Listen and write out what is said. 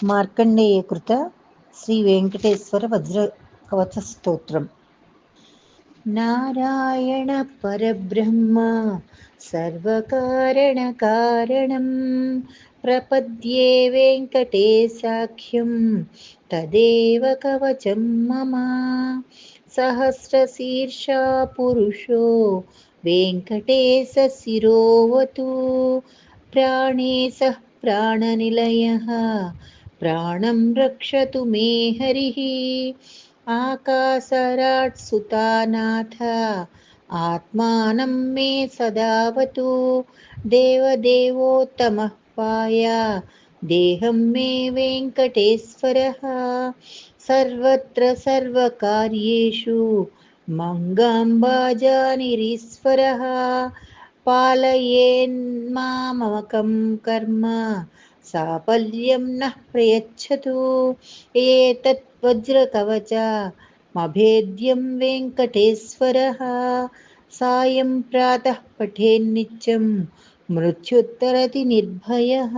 मार्कण्डेयकृत श्रीवेङ्कटेश्वरवज्रकवचस्तोत्रम्। नारायणपरब्रह्म सर्वकारणकारणं प्रपद्ये वेङ्कटेशाख्यं तदेव कवचं मम। सहस्रशीर्षा पुरुषो वेङ्कटेशशिरोवतु प्राणेशः प्राणनिलयः प्राणं रक्षतु मे हरिः। आकाशराट् सुतानाथ आत्मानं मे सदावतु देवदेवोत्तमः पाया देहं मे वेङ्कटेश्वरः। सर्वत्र सर्वकार्येषु मङ्गाम्बाजानिरीश्वरः पालयेन्मामकं कर्म साफल्यं नः प्रयच्छतु। एतत् वज्रकवचमभेद्यं वेङ्कटेश्वरः सायं प्रातः पठेन्नित्यं मृत्युत्तरति निर्भयः।